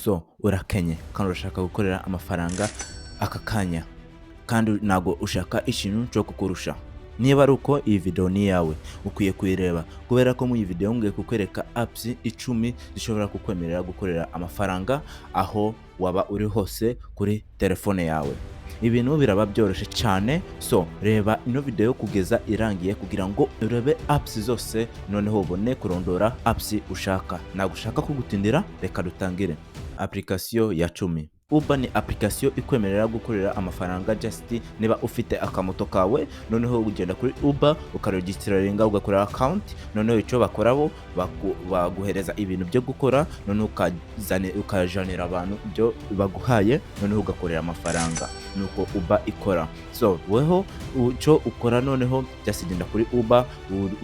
So urakenye kandi urashaka gukorera amafaranga aka kanya kandi ntago ushaka ikintu cyo kukurusha. Niba ari uko iyi video ni yawe ukwiye kuyireba kubera ko mu iyi video ngiye kukwereka apps 10 zishobora kukwemerera gukorera amafaranga aho waba uri hose kuri telefone yawe. Ibintu biraba byoroshye cyane, so reba ino video kugeza irangiye kugira ngo urebe apps zose noneho ubone kurondora apps ushaka. Nagushaka kugutindira, reka dutangire. Application ya 10. Uber ni application ikwemerera gukorera amafaranga just niba ufite akamoto kawe, noneho ugenda kuri Uber ukaregistraringa ugakorera account, noneho icyo bakorabo baguhereza ibintu byo gukora, noneho ukajanira abantu byo baguhaye, noneho ugakorera amafaranga. Nuko Uber ikora. So weho icyo ukora noneho just genda kuri Uber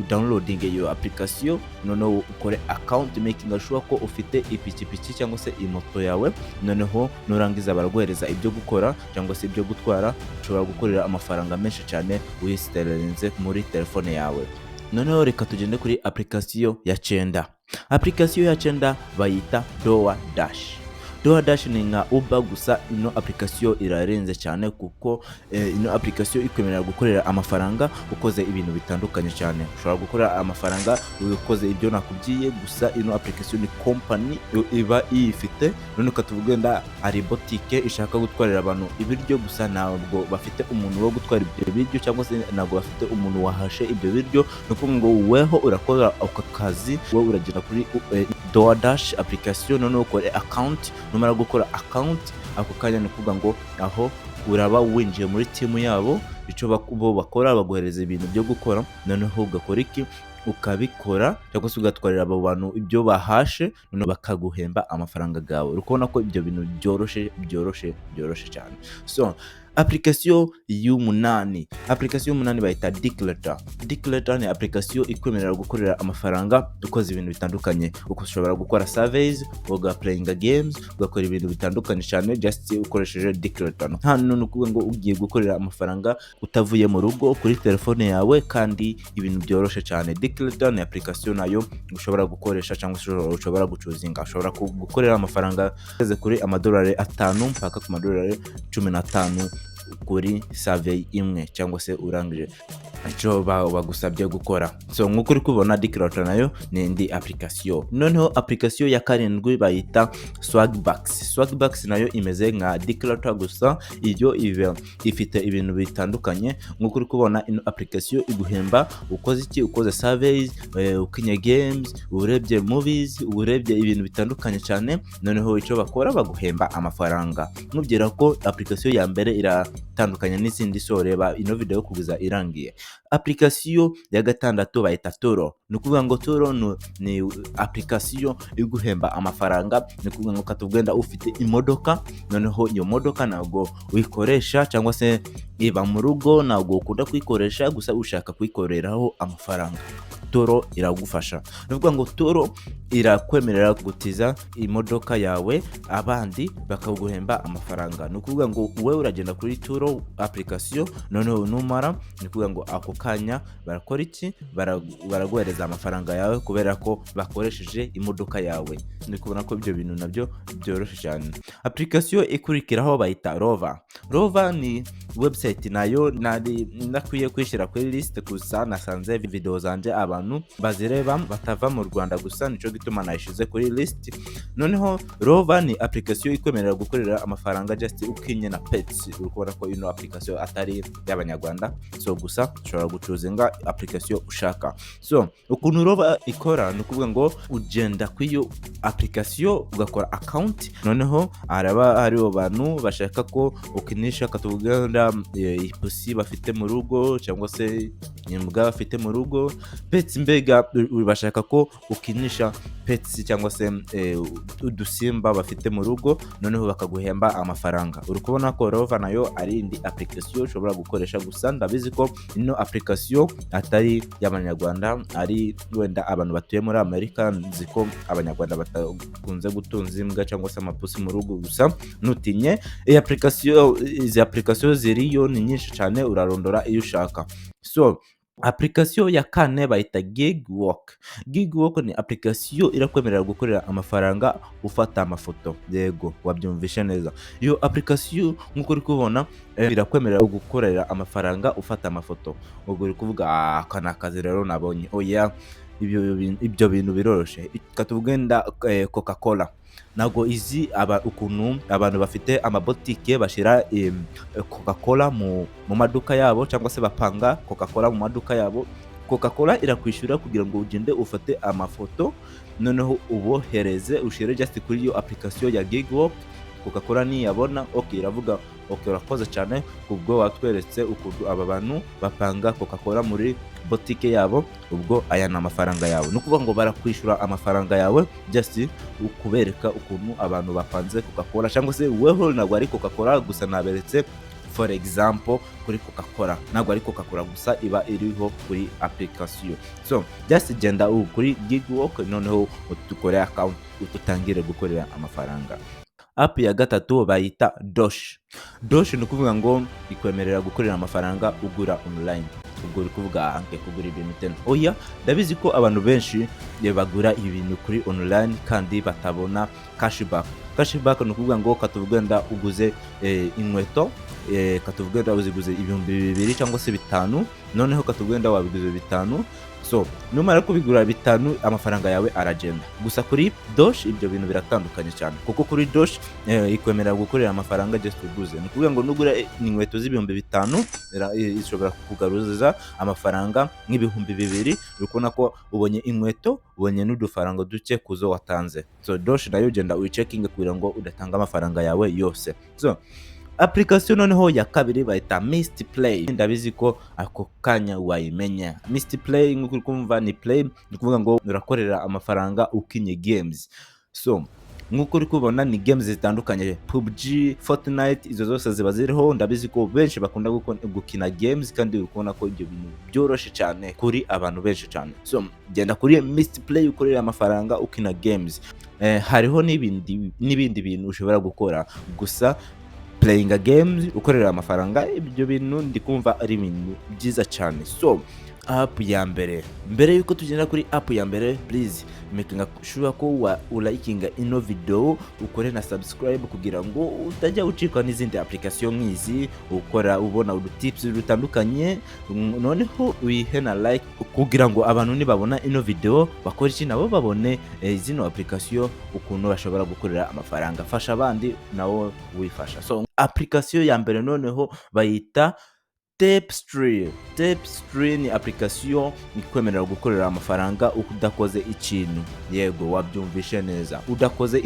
downloading iyo application, noneho ukore account making sure ko ufite ipikipiki cyangwa se imoto yawe, noneho nurangiza baraguhereza ibyo gukora cyangwa se ibyo gutwara, ushobora gukorera amafaranga menshi cyane uyisiterinze muri telefone yawe. Noneho reka tugende kuri application ya 9. Application ya 9 bayita DoorDash. DoorDash ni nka Uber gusa ino application irarenze cyane kuko ino application ikwemerera gukorera amafaranga ukoze ibintu bitandukanye cyane. Ushobora gukorera amafaranga ukoze ibyo nakubwiye, gusa ino application ni company iba ifite, none ukatuvugenda ari boutique ishaka gutwarira abantu ibiryo gusa, ntabwo bafite umuntu wo gutwara ibyo biryo cyangwa se ntabwo bafite umuntu wahashe ibyo biryo. Nuko ngo weho urakora ako kazi, wowe uragenda kuri DoorDash application, noneho ukore account. Numara gukora account ako kanya ni kuvuga ngo aho uraba winjiye muri team yabo, icyo bakora baguhereza ibintu byo gukora, noneho ugakora iki ukabikora cyangwa se ugatwarira abo bantu ibyo bahashe, noneho bakaguhemba amafaranga gawe. Urukubona ko ibyo bintu byoroshye cyane. So application y'umunani, application y'umunani bayita Declutter. Declutter ni application ikwemerera gukorera amafaranga ukoze ibintu bitandukanye. Ushobora gukora surveys, ugaplayinga games, ugakora ibintu bitandukanye cyane just ukoresheje Declutter. Hano nukuvuga ngo ugiye gukorera amafaranga utavuye mu rugo kuri telefone yawe kandi ibintu byoroshye cyane. Declutter ni application nayo ushobora gukoresha cyangwa ushobora gucuzinga. Ushobora gukorera amafaranga ageze kuri $5 mpaka ku $15 kuri survey imwe cyangwa se urangije icyo bagusabye gukora. So nkuko uri kubona Declutter nayo ni indi application. Noneho application ya 7 bayita Swagbucks. Swagbucks nayo imeze nka Declutter gusa iyo ifite ibintu bitandukanye. Nkuko uri kubona ino application iguhemba ukoze iki, ukoze surveys, ukinye games, urebye movies, urebye ibintu bitandukanye cyane, noneho icyo bakora baguhemba amafaranga. Nubwira ko application ya mbere iratandukanye n'izindi, so reba ino video kugeza irangiye. Application ya 6 bayita Turo. Nukuvuga ngo Turo ni application iguhemba amafaranga. Nukuvuga ngo katugenda ufite imodoka, noneho iyo modoka ntabwo uyikoresha cyangwa se iba mu rugo, ntabwo ukunda kuyikoresha gusa ushaka kuyikoreraho amafaranga, Turo iragufasha. Nukuvuga ngo Turo irakwemerera gutiza imodoka yawe abandi bakaguhemba amafaranga. Nukuvuga ngo wewe uragenda kuri Turo application, noneho numara nukuvuga ngo ako kanya barakora iki, baraguhereza amafaranga yawe kubera ko bakoresheje imodoka yawe. Ndikubona ko ibyo bintu nabyo byoroshye cyane. Application ikurikiraho bayita Rover. Rover ni website nayo nakwiye kwishyira kuri list gusa nasanze video zanje abantu bazireba batava mu Rwanda gusa, nico gituma nayishize kuri list. Noneho Rover ni application ikwemerera gukorera amafaranga just ukinye na pets. Urukubona ko ino application atari y'abanyarwanda, so gusa ushobora gucuzinga application ushaka. So ukuntu Rover ikora nukuvuga ngo ugenda kwiyo application ugakora account, noneho araba hariho abantu bashaka ko ukinisha katuganda ipusi bafite mu rugo cyangwa se imbwa bafite mu rugo, pets mbega bashaka ko ukinisha pets cyangwa se udusimba bafite mu rugo, noneho bakaguhemba amafaranga. Urukubona ko Rover nayo ari indi application ushobora gukoresha, gusa ndabizi ko ino application atari y'abanyarwanda, ari wenda abantu batuye muri Amerika. Nzi ko abanyarwanda batakunze gutunza imbwa cyangwa se amapusi mu rugo, gusa nutinye izi application ziriyo ni nyinshi cyane, urarondora iyo ushaka. So Application ya kane bayita Gigwork. Gigwork ni application irakwemerera gukorera amafaranga ufata amafoto. Yego, wabyumvishe neza. Iyo application nk'uko uri kubona irakwemerera gukorera amafaranga ufata amafoto. Ubwo uri kuvuga aka ni akazi rero nabonye. Oya, ibyo bintu biroroshye. Katubwenda Coca-Cola. Nago izi ukuntu abantu bafite amabotike bashira Coca-Cola mu maduka yabo, cyangwa se bapanga Coca-Cola mu maduka yabo. Coca-Cola irakwishyura kugira ngo ugende ufate amafoto, noneho ubohereze ushire just kuri iyo application ya Gigwork. Coca-Cola niyabona iravuga urakoze cyane kubwo watweretse ukuntu aba bantu bapanga Coca-Cola muri botike yabo, ubwo aya ni amafaranga yawe. Ni ukuvuga ngo barakwishyura amafaranga yawe just ukubereka ukuntu abantu bapanze Coca-Cola, cyangwa se weho ntabwo ari Coca-Cola gusa, naberetse for example kuri Coca-Cola, ntabwo ari Coca-Cola gusa iba iriho kuri application. So just genda kuri Gigwork, noneho utukore account utangire gukorera amafaranga. App ya gatatu bayita Dosh. Dosh ni ukuvuga ngo ikwemerera gukorera amafaranga ugura online. Ubwo uri kuvuga kugura ibintu tena. Oya, ndabizi ko abantu benshi bagura ibintu kuri online kandi batabona cashback. Cashback ni ukuvuga ngo katuvugenda uguze inkweto, katuvugenda uziguze 2000 cyangwa se 5, noneho katuvugenda wabiguze 5. So numara kubigura 5 amafaranga yawe aragenda. Gusa kuri Dosh ibyo bintu biratandukanye cyane, kuko kuri Dosh ikwemerera gukorera amafaranga just uguze. Ni ukuvuga ngo nugura inkweto z'5,000 ishobora kugaruza amafaranga nk'ibihumbi 2,000. Urikubona ko ubonye inkweto, ubonye n'udufaranga duke kuzo watanze. So Dosh nayo genda uyichecking kugira ngo udatanga amafaranga yawe yose. So application noneho ya kabiri bayita Misty Play. Ndabizi ko ako kanya wayimenya. Misty Play nk'uko kumva ni play, ni kuvuga ngo urakorera amafaranga ukinye games. So nk'uko uri kubona ni games zitandukanye, PUBG, Fortnite, izo zose ziba ziriho. Ndabizi ko benshi bakunda gukina games kandi urikubona ko ibyo bintu byoroshye cyane kuri abantu benshi cyane. So genda kuri Misty Play ukorera amafaranga ukina games. Hariho n'ibindi bintu ushobora gukora, gusa playing a games ukorera amafaranga, ibyo bintu ndikumva ari ibintu byiza cyane. So app ya mbere yuko tugenda kuri app ya mbere, please making sure ko ulayikinga ino video, ukore na subscribe kugira ngo utajya ucikwa n'izindi application nk'izi, ukora ubona udutips dutandukanye, noneho uyihe na like kugira ngo abantu nibabona ino video bakora iki nabo babone zino application ukuntu bashobora gukorera amafaranga. Fasha abandi nawo wifasha. So application ya mbere noneho bayita Tapestry. Tapestry ni application ikwemerera gukorera amafaranga udakoze ikintu. Yego, wabyumvishe neza, udakoze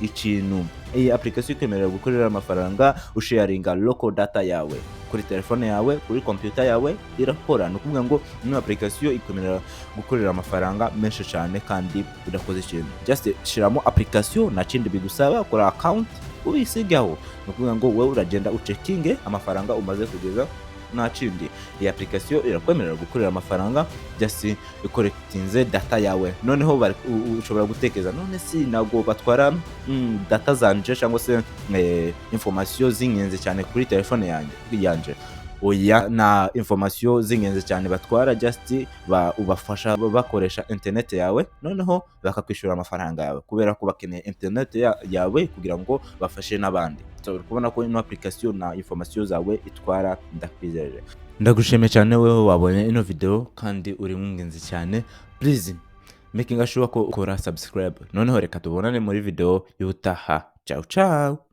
ikintu. Iyi application ikwemerera gukorera amafaranga usharinga local data yawe kuri telefone yawe, kuri computer yawe, irakora. Ni ukuvuga ngo ino application ikwemerera gukorera amafaranga menshi cyane kandi udakoze ikintu. Just shiramo application, na kindi bigusaba kora account ubisigaho. Ni ukuvuga ngo wewe uragenda ucekinge amafaranga umaze kugeza nta kindi. Iyi application irakwemerera gukorera amafaranga just ikorekitinze data yawe. Noneho ushobora gutekereza, none si nago batwara data zanje cyangwa se information z'ingenzi cyane kuri telefone yanje? Oya, na information z'ingenzi cyane batwara just ubafasha bakoresha internet yawe, noneho bakakwishyura amafaranga yawe kubera ko bakeneye internet yawe kugira ngo bafashe n'abandi. So urikubona ko ino application na information zawe itwara. Ndakwizeje, ndagushimiye cyane wewe wabonye ino video kandi uri mwingenzi cyane. Please making sure ko ukora subscribe. Noneho reka tubonane muri video y'utaha. Ciao ciao.